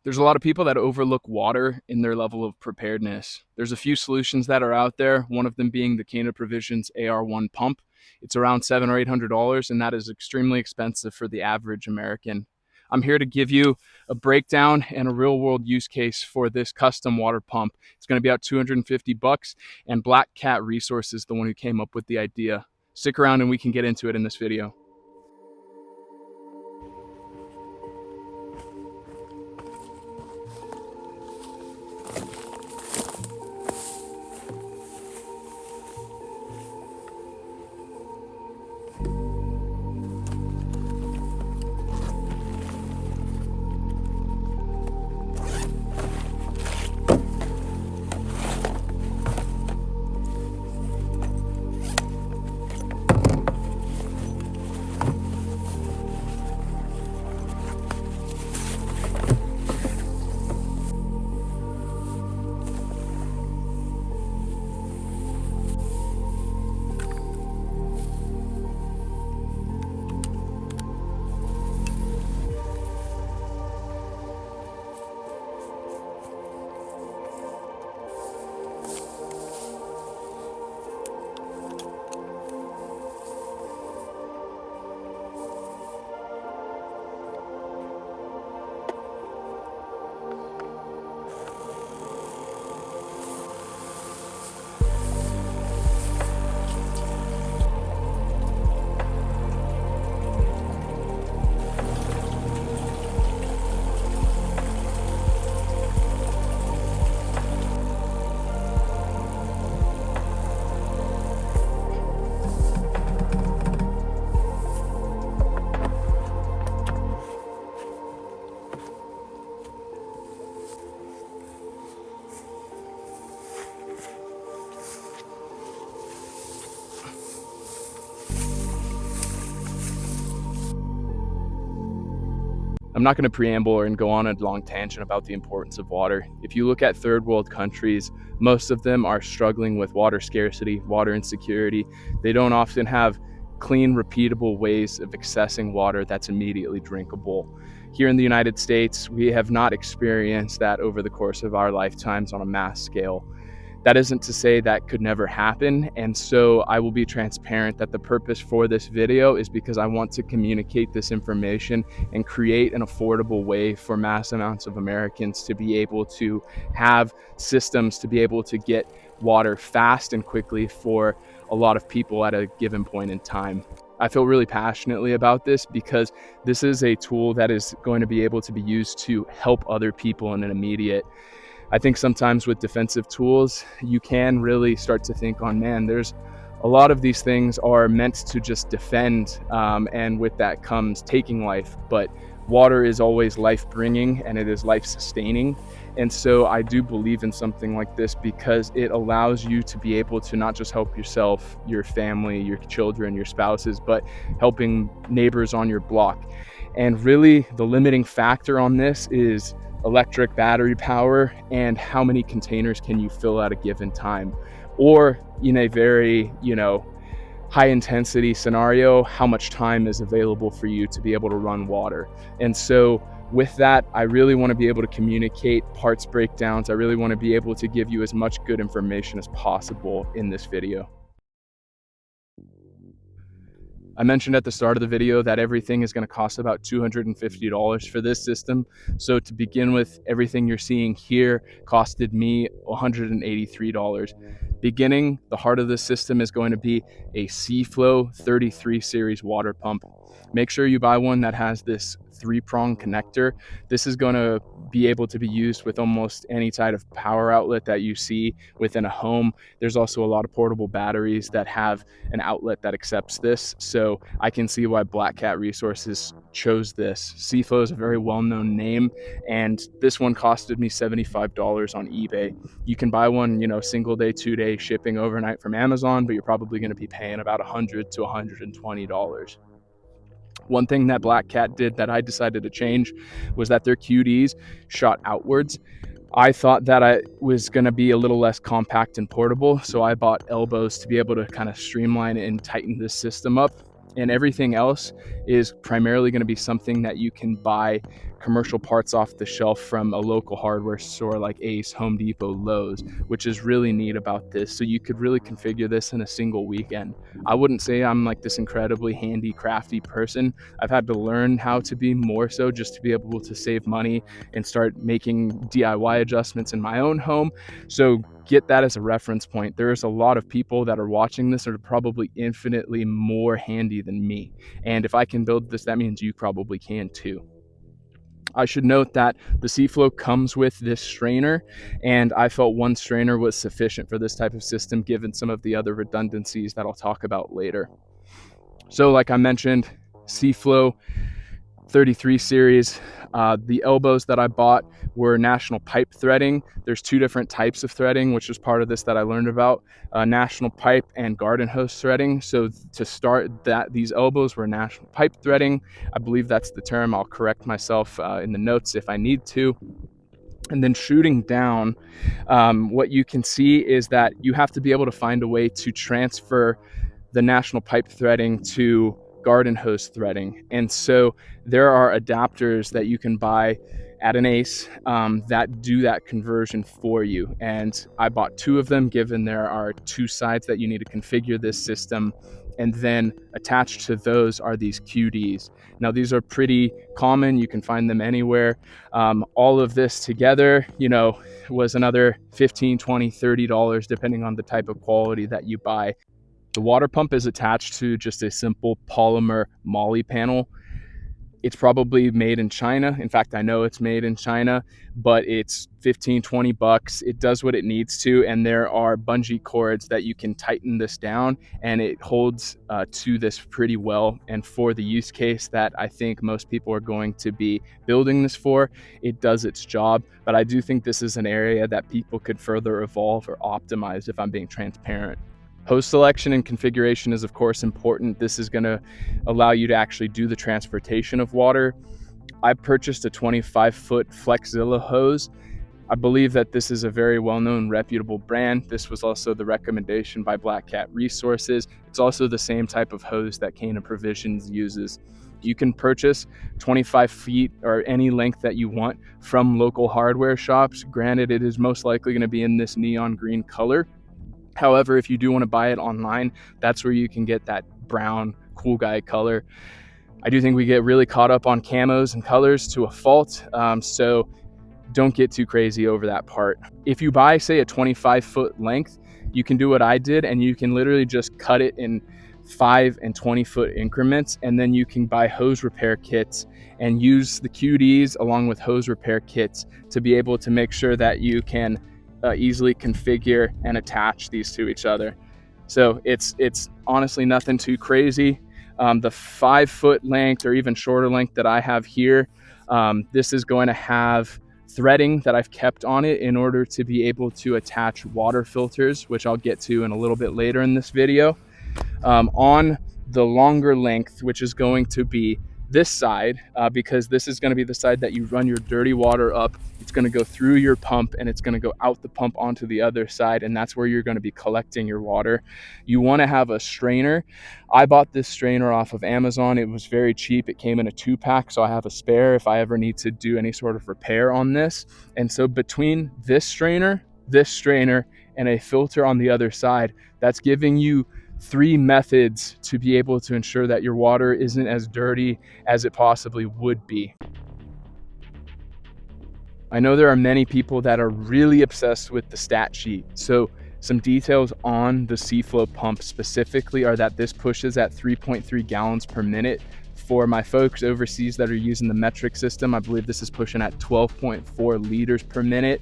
There's a lot of people that overlook water in their level of preparedness. There's a few solutions that are out there, one of them being the Cana Provisions AR-1 pump. It's around $700 or $800, and that is extremely expensive for the average American. I'm here to give you a breakdown and a real world use case for this custom water pump. It's going to be about $250, and Black Cat Resources is the one who came up with the idea. Stick around and we can get into it in this video. I'm not going to preamble and go on a long tangent about the importance of water. If you look at third world countries, most of them are struggling with water scarcity, water insecurity. They don't often have clean, repeatable ways of accessing water that's immediately drinkable. Here in the United States, we have not experienced that over the course of our lifetimes on a mass scale. That isn't to say that could never happen, and so I will be transparent that the purpose for this video is because I want to communicate this information and create an affordable way for mass amounts of Americans to be able to have systems to be able to get water fast and quickly for a lot of people at a given point in time. I feel really passionately about this because this is a tool that is going to be able to be used to help other people in an immediate. I think sometimes with defensive tools, you can really start to think on, man, there's a lot of these things are meant to just defend, and with that comes taking life. But water is always life-bringing and it is life-sustaining. And so I do believe in something like this because it allows you to be able to not just help yourself, your family, your children, your spouses, but helping neighbors on your block. And really the limiting factor on this is electric battery power and how many containers can you fill at a given time, or in a very high intensity scenario, how much time is available for you to be able to run water. And so with that, I really want to be able to communicate parts breakdowns. I really want to be able to give you as much good information as possible in this video. I mentioned at the start of the video that everything is going to cost about $250 for this system. So to begin with, everything you're seeing here costed me $183. Beginning, the heart of the system is going to be a Seaflow 33 series water pump. Make sure you buy one that has this 3-prong connector. This is going to be able to be used with almost any type of power outlet that you see within a home. There's also a lot of portable batteries that have an outlet that accepts this. So I can see why Black Cat Resources chose this. Seaflow is a very well-known name, and this one costed me $75 on eBay. You can buy one, single day, 2-day shipping overnight from Amazon, but you're probably going to be paying about $100 to $120. One thing that Black Cat did that I decided to change was that their QDs shot outwards. I thought that I was going to be a little less compact and portable, so I bought elbows to be able to kind of streamline and tighten this system up. And everything else is primarily going to be something that you can buy commercial parts off the shelf from a local hardware store like Ace, Home Depot, Lowe's, which is really neat about this. So you could really configure this in a single weekend. I wouldn't say I'm like this incredibly handy, crafty person. I've had to learn how to be more so just to be able to save money and start making DIY adjustments in my own home. So get that as a reference point. There's a lot of people that are watching this that are probably infinitely more handy than me. And if I can build this, that means you probably can too. I should note that the Seaflow comes with this strainer, and I felt one strainer was sufficient for this type of system given some of the other redundancies that I'll talk about later. So like I mentioned, Seaflow 33 series. The elbows that I bought were national pipe threading. There's two different types of threading, which is part of this that I learned about, national pipe and garden hose threading. So to start that, these elbows were national pipe threading. I believe that's the term. I'll correct myself in the notes if I need to. And then shooting down, what you can see is that you have to be able to find a way to transfer the national pipe threading to garden hose threading. And so there are adapters that you can buy at an Ace that do that conversion for you. And I bought two of them, given there are two sides that you need to configure this system. And then attached to those are these QDs. Now these are pretty common. You can find them anywhere. All of this together, was another $15, $20, $30, depending on the type of quality that you buy. The water pump is attached to just a simple polymer moly panel. It's probably made in China. In fact, I know it's made in China, but it's 15, 20 bucks. It does what it needs to. And there are bungee cords that you can tighten this down, and it holds to this pretty well. And for the use case that I think most people are going to be building this for, it does its job. But I do think this is an area that people could further evolve or optimize, if I'm being transparent. Hose selection and configuration is of course important. This is going to allow you to actually do the transportation of water. I purchased a 25-foot Flexzilla hose. I believe that this is a very well-known, reputable brand. This was also the recommendation by Black Cat Resources. It's also the same type of hose that Cana Provisions uses. You can purchase 25 feet or any length that you want from local hardware shops. Granted, it is most likely going to be in this neon green color. However, if you do want to buy it online, that's where you can get that brown cool guy color. I do think we get really caught up on camos and colors to a fault, so don't get too crazy over that part. If you buy, say, a 25-foot length, you can do what I did, and you can literally just cut it in 5 and 20-foot increments, and then you can buy hose repair kits and use the QDs along with hose repair kits to be able to make sure that you can easily configure and attach these to each other. So it's honestly nothing too crazy. The 5-foot length or even shorter length that I have here, this is going to have threading that I've kept on it in order to be able to attach water filters, which I'll get to in a little bit later in this video. On the longer length, which is going to be this side, because this is going to be the side that you run your dirty water up. It's going to go through your pump and it's going to go out the pump onto the other side, and that's where you're going to be collecting your water. You want to have a strainer. I bought this strainer off of Amazon. It was very cheap. It came in a 2-pack, so I have a spare if I ever need to do any sort of repair on this. And so between this strainer, and a filter on the other side, that's giving you 3 methods to be able to ensure that your water isn't as dirty as it possibly would be. I know there are many people that are really obsessed with the stat sheet. So some details on the Seaflow pump specifically are that this pushes at 3.3 gallons per minute. For my folks overseas that are using the metric system, I believe this is pushing at 12.4 liters per minute.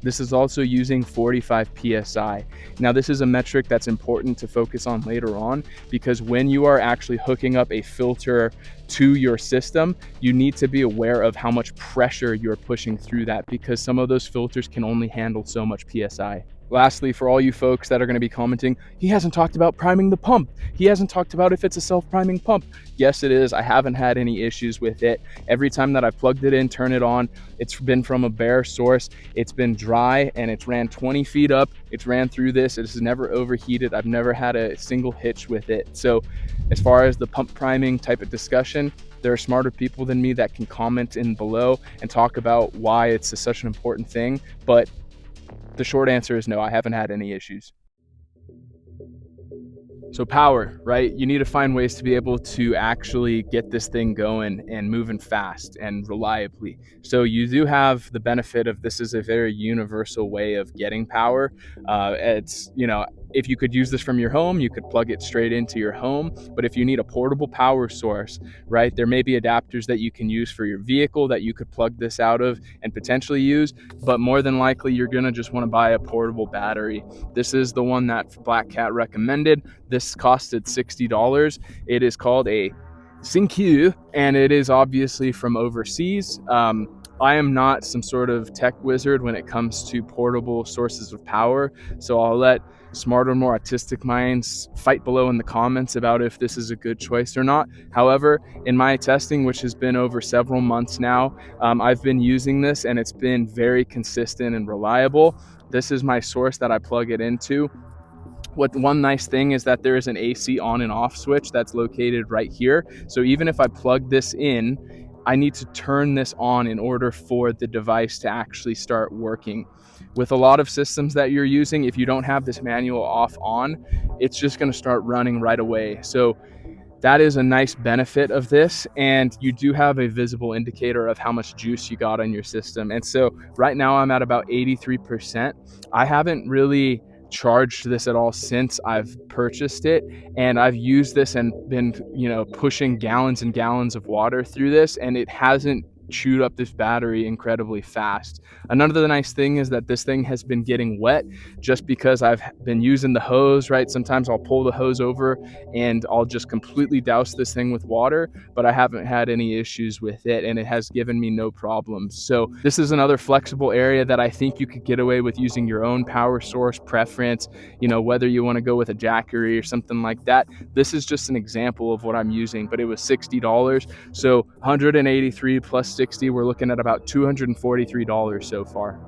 This is also using 45 PSI. Now, this is a metric that's important to focus on later on, because when you are actually hooking up a filter to your system, you need to be aware of how much pressure you're pushing through that, because some of those filters can only handle so much PSI. Lastly, for all you folks that are going to be commenting, he hasn't talked about priming the pump. He hasn't talked about if it's a self-priming pump. Yes, it is. I haven't had any issues with it. Every time that I've plugged it in, turn it on, it's been from a bare source. It's been dry and it's ran 20 feet up. It's ran through this. It has never overheated. I've never had a single hitch with it. So as far as the pump priming type of discussion, There are smarter people than me that can comment in below and talk about why it's such an important thing. But the short answer is no, I haven't had any issues. So power, right? You need to find ways to be able to actually get this thing going and moving fast and reliably. So you do have the benefit of this is a very universal way of getting power. It's, if you could use this from your home, you could plug it straight into your home. But if you need a portable power source, right, there may be adapters that you can use for your vehicle that you could plug this out of and potentially use. But more than likely, you're going to just want to buy a portable battery. This is the one that Black Cat recommended. This costed $60. It is called a Syncue, and it is obviously from overseas. I am not some sort of tech wizard when it comes to portable sources of power, so I'll let smarter, more artistic minds fight below in the comments about if this is a good choice or not. However, in my testing, which has been over several months now, I've been using this and it's been very consistent and reliable. This is my source that I plug it into. One nice thing is that there is an AC on and off switch that's located right here. So even if I plug this in, I need to turn this on in order for the device to actually start working. With a lot of systems that you're using, if you don't have this manual off on, it's just going to start running right away. So that is a nice benefit of this, and you do have a visible indicator of how much juice you got on your system. And so right now I'm at about 83%. I haven't really charged this at all since I've purchased it, and I've used this and been pushing gallons and gallons of water through this, and it hasn't chewed up this battery incredibly fast. Another nice thing is that this thing has been getting wet just because I've been using the hose, right? Sometimes I'll pull the hose over and I'll just completely douse this thing with water, but I haven't had any issues with it, and it has given me no problems. So this is another flexible area that I think you could get away with using your own power source preference, whether you want to go with a Jackery or something like that. This is just an example of what I'm using, but it was $60. So 183 plus 60, we're looking at about $243 so far.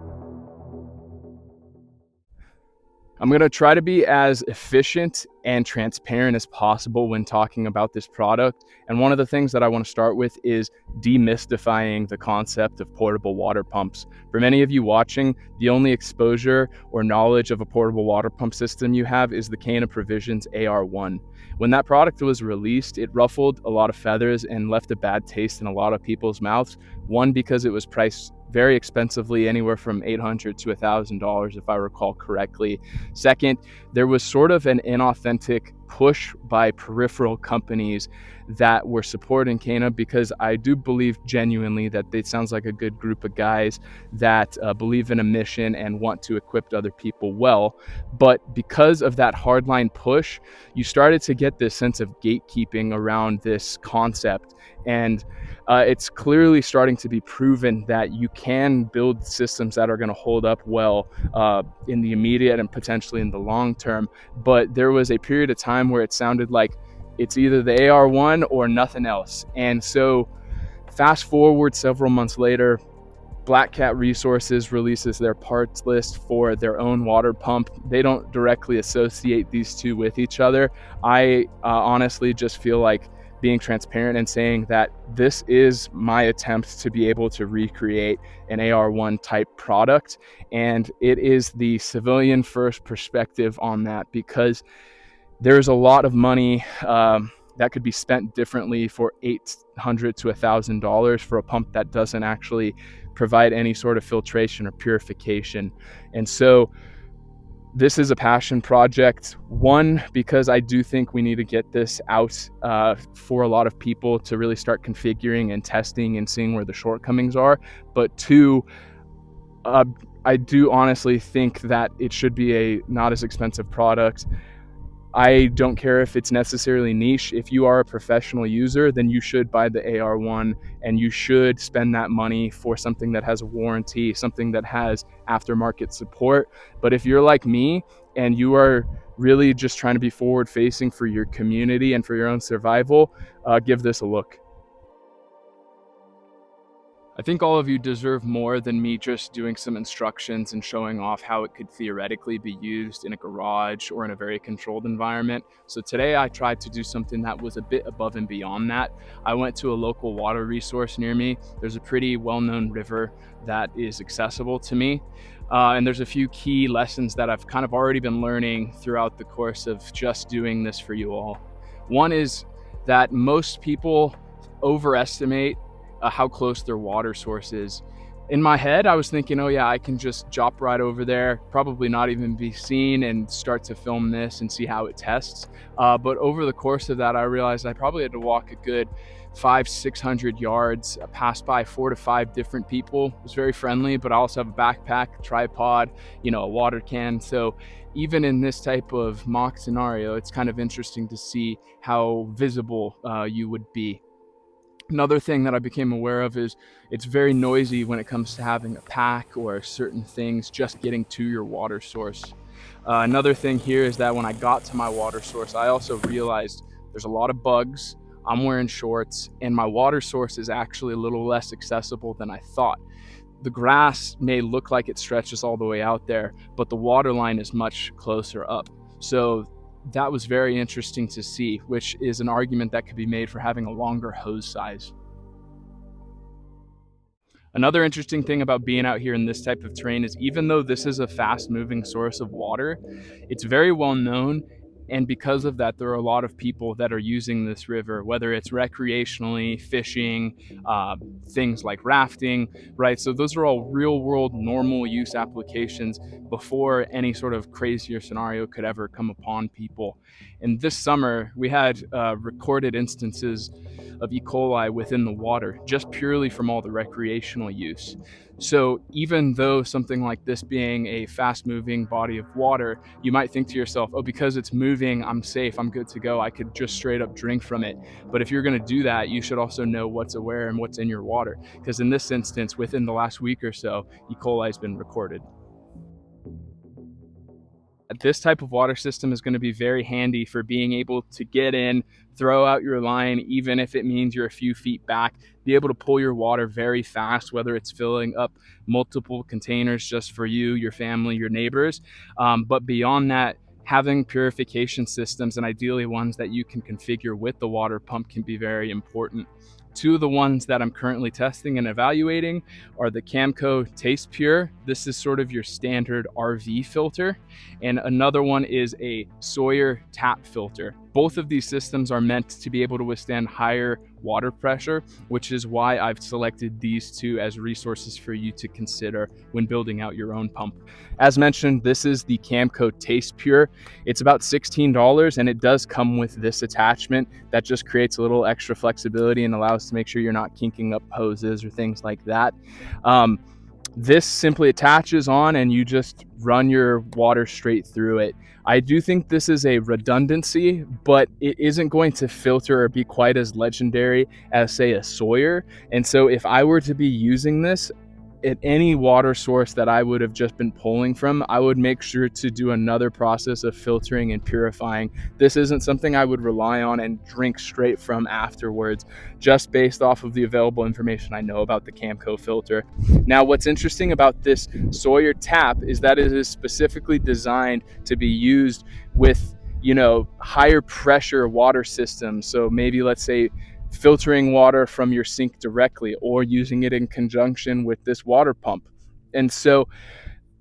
I'm going to try to be as efficient and transparent as possible when talking about this product. And one of the things that I want to start with is demystifying the concept of portable water pumps. For many of you watching, the only exposure or knowledge of a portable water pump system you have is the Cana Provisions AR-1. When that product was released, it ruffled a lot of feathers and left a bad taste in a lot of people's mouths. One, because it was priced very expensively, anywhere from $800 to $1,000 if I recall correctly. Second, there was sort of an inauthentic push by peripheral companies that were supporting Cana, because I do believe genuinely that it sounds like a good group of guys that believe in a mission and want to equip other people well. But because of that hardline push, you started to get this sense of gatekeeping around this concept. And it's clearly starting to be proven that you can build systems that are going to hold up well in the immediate and potentially in the long term. But there was a period of time where it sounded like it's either the AR-1 or nothing else. And so fast forward several months later, Black Cat Resources releases their parts list for their own water pump. They don't directly associate these two with each other. I honestly just feel like being transparent and saying that this is my attempt to be able to recreate an AR-1 type product. And it is the civilian first perspective on that, because there's a lot of money that could be spent differently for $800 to $1,000 for a pump that doesn't actually provide any sort of filtration or purification. And so this is a passion project. One, because I do think we need to get this out for a lot of people to really start configuring and testing and seeing where the shortcomings are. But two, I do honestly think that it should be a not as expensive product. I don't care if it's necessarily niche. If you are a professional user, then you should buy the AR-1, and you should spend that money for something that has a warranty, something that has aftermarket support. But if you're like me and you are really just trying to be forward facing for your community and for your own survival, give this a look. I think all of you deserve more than me just doing some instructions and showing off how it could theoretically be used in a garage or in a very controlled environment. So today I tried to do something that was a bit above and beyond that. I went to a local water resource near me. There's a pretty well-known river that is accessible to me. And there's a few key lessons that I've kind of already been learning throughout the course of just doing this for you all. One is that most people overestimate how close their water source is. In my head, I was thinking, oh yeah, I can just drop right over there, probably not even be seen, and start to film this and see how it tests. But over the course of that, I realized I probably had to walk a good 500-600 yards, pass by 4 to 5 different people. It was very friendly, but I also have a backpack, tripod, a water can. So even in this type of mock scenario, it's kind of interesting to see how visible you would be. Another thing that I became aware of is it's very noisy when it comes to having a pack or certain things just getting to your water source. Another thing here is that when I got to my water source, I also realized there's a lot of bugs. I'm wearing shorts, and my water source is actually a little less accessible than I thought. The grass may look like it stretches all the way out there, but the water line is much closer up. So that was very interesting to see, which is an argument that could be made for having a longer hose size. Another interesting thing about being out here in this type of terrain is even though this is a fast moving source of water, it's very well known. And because of that, there are a lot of people that are using this river, whether it's recreationally, fishing, things like rafting, right? So those are all real world normal use applications before any sort of crazier scenario could ever come upon people. And this summer, we had recorded instances of E. coli within the water, just purely from all the recreational use. So even though something like this being a fast moving body of water, you might think to yourself, oh, because it's moving, I'm safe, I'm good to go, I could just straight up drink from it. But if you're going to do that, you should also know what's aware and what's in your water. Because in this instance, within the last week or so, E. coli has been recorded. This type of water system is going to be very handy for being able to get in, throw out your line, even if it means you're a few feet back, be able to pull your water very fast, whether it's filling up multiple containers just for you, your family, your neighbors. But beyond that, having purification systems, and ideally ones that you can configure with the water pump, can be very important. Two of the ones that I'm currently testing and evaluating are the Camco Taste Pure. This is sort of your standard RV filter. And another one is a Sawyer tap filter. Both of these systems are meant to be able to withstand higher water pressure, which is why I've selected these two as resources for you to consider when building out your own pump. As mentioned, this is the Camco Taste Pure. It's about $16, and it does come with this attachment that just creates a little extra flexibility and allows to make sure you're not kinking up hoses or things like that. This simply attaches on and you just run your water straight through it. I do think this is a redundancy, but it isn't going to filter or be quite as legendary as, say, a Sawyer. And so if I were to be using this at any water source that I would have just been pulling from, I would make sure to do another process of filtering and purifying. This isn't something I would rely on and drink straight from afterwards, just based off of the available information I know about the Camco filter. Now, what's interesting about this Sawyer tap is that it is specifically designed to be used with, higher pressure water systems. So maybe, let's say, filtering water from your sink directly, or using it in conjunction with this water pump. And so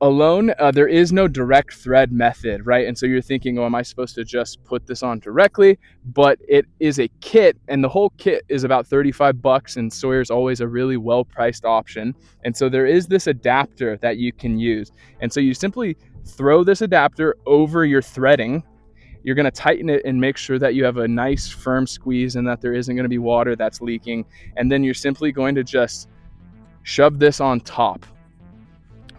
alone, there is no direct thread method, right? And so you're thinking, oh, am I supposed to just put this on directly? But it is a kit, and the whole kit is about $35, and Sawyer's always a really well-priced option. And so there is this adapter that you can use. And so you simply throw this adapter over your threading. You're going to tighten it and make sure that you have a nice firm squeeze and that there isn't going to be water that's leaking. And then you're simply going to just shove this on top.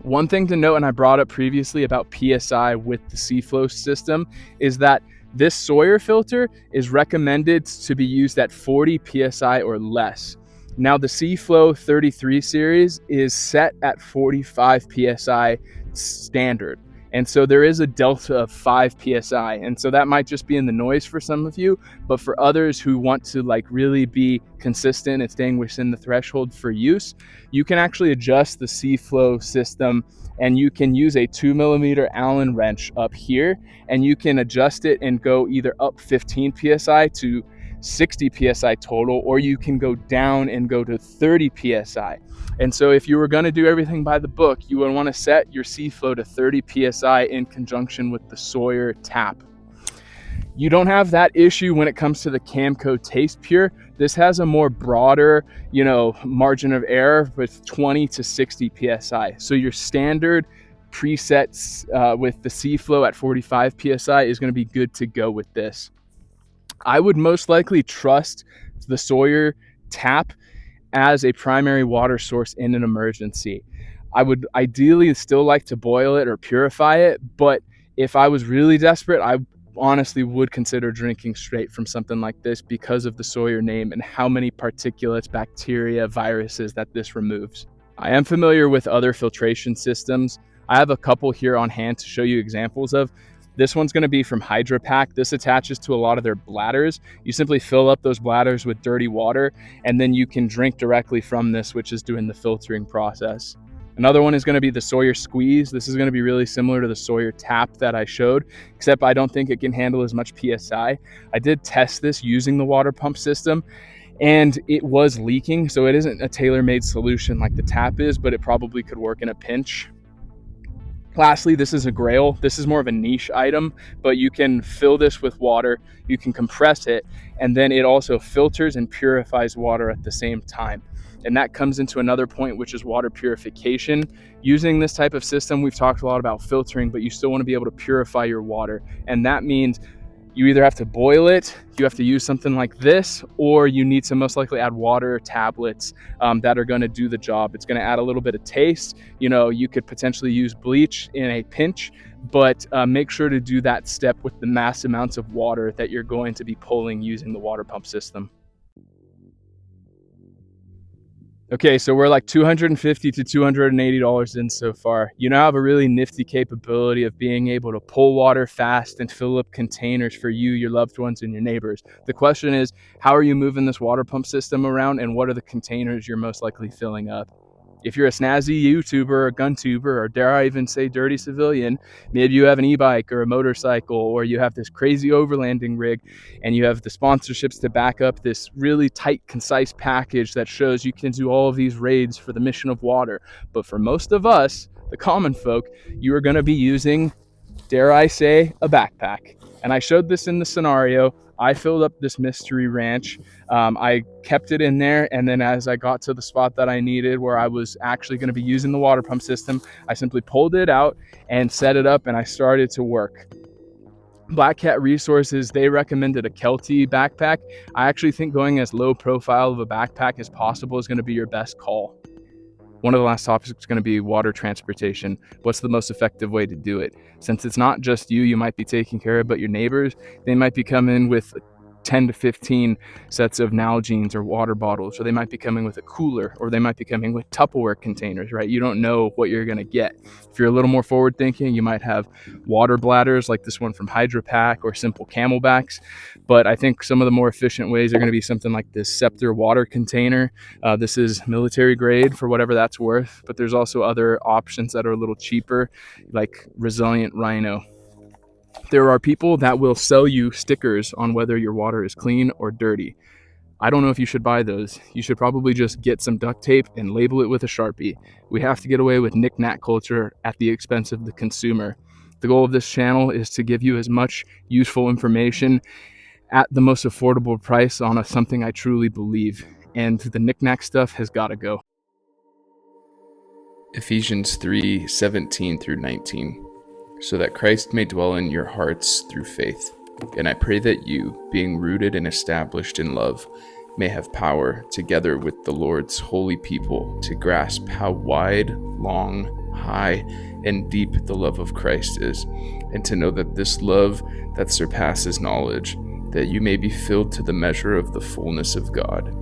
One thing to note, and I brought up previously about PSI with the C-Flow system, is that this Sawyer filter is recommended to be used at 40 PSI or less. Now, the C-Flow 33 series is set at 45 PSI standard. And so there is a delta of 5 psi. And so that might just be in the noise for some of you, but for others who want to like really be consistent and staying within the threshold for use, you can actually adjust the C-flow system, and you can use a 2mm Allen wrench up here, and you can adjust it and go either up 15 psi to 60 psi total, or you can go down and go to 30 psi. And so if you were going to do everything by the book, you would want to set your C-flow to 30 psi in conjunction with the Sawyer tap. You don't have that issue when it comes to the Camco Taste Pure. This has a more broader, margin of error with 20 to 60 psi. So your standard presets with the C-flow at 45 psi is going to be good to go with this. I would most likely trust the Sawyer tap as a primary water source in an emergency. I would ideally still like to boil it or purify it, but if I was really desperate, I honestly would consider drinking straight from something like this because of the Sawyer name and how many particulates, bacteria, viruses that this removes. I am familiar with other filtration systems. I have a couple here on hand to show you examples of. This one's going to be from HydroPack. This attaches to a lot of their bladders. You simply fill up those bladders with dirty water, and then you can drink directly from this, which is doing the filtering process. Another one is going to be the Sawyer Squeeze. This is going to be really similar to the Sawyer Tap that I showed, except I don't think it can handle as much PSI. I did test this using the water pump system, and it was leaking, so it isn't a tailor-made solution like the Tap is, but it probably could work in a pinch. Lastly, this is a Grail. This is more of a niche item, but you can fill this with water, you can compress it, and then it also filters and purifies water at the same time. And that comes into another point, which is water purification. Using this type of system, we've talked a lot about filtering, but you still want to be able to purify your water. And that means you either have to boil it, you have to use something like this, or you need to most likely add water tablets that are going to do the job. It's going to add a little bit of taste. You could potentially use bleach in a pinch, but make sure to do that step with the mass amounts of water that you're going to be pulling using the water pump system. Okay, so we're like $250 to $280 in so far. You now have a really nifty capability of being able to pull water fast and fill up containers for you, your loved ones, and your neighbors. The question is, how are you moving this water pump system around, and what are the containers you're most likely filling up? If you're a snazzy YouTuber or gun tuber, or dare I even say dirty civilian, maybe you have an e-bike or a motorcycle, or you have this crazy overlanding rig, and you have the sponsorships to back up this really tight, concise package that shows you can do all of these raids for the mission of water. But for most of us, the common folk, you are going to be using, dare I say, a backpack. And I showed this in the scenario. I filled up this mystery ranch. I kept it in there, and then as I got to the spot that I needed where I was actually going to be using the water pump system, I simply pulled it out and set it up, and I started to work. Black Cat Resources, they recommended a Kelty backpack. I actually think going as low profile of a backpack as possible is going to be your best call. One of the last topics is going to be water transportation. What's the most effective way to do it? Since it's not just you might be taking care of, but your neighbors, they might be coming with 10 to 15 sets of Nalgene's or water bottles, or they might be coming with a cooler, or they might be coming with Tupperware containers, right? You don't know what you're going to get. If you're a little more forward thinking, you might have water bladders like this one from HydroPack or simple Camelbacks. But I think some of the more efficient ways are going to be something like this Scepter water container. This is military grade for whatever that's worth, but there's also other options that are a little cheaper, like Resilient Rhino. There are people that will sell you stickers on whether your water is clean or dirty. I don't know if you should buy those. You should probably just get some duct tape and label it with a Sharpie. We have to get away with knick-knack culture at the expense of the consumer. The goal of this channel is to give you as much useful information at the most affordable price on something I truly believe. And the knick-knack stuff has got to go. Ephesians 3:17 through 19. So that Christ may dwell in your hearts through faith. And I pray that you, being rooted and established in love, may have power, together with the Lord's holy people, to grasp how wide, long, high, and deep the love of Christ is, and to know that this love that surpasses knowledge, that you may be filled to the measure of the fullness of God.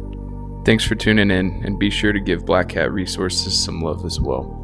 Thanks for tuning in, and be sure to give Black Cat Resources some love as well.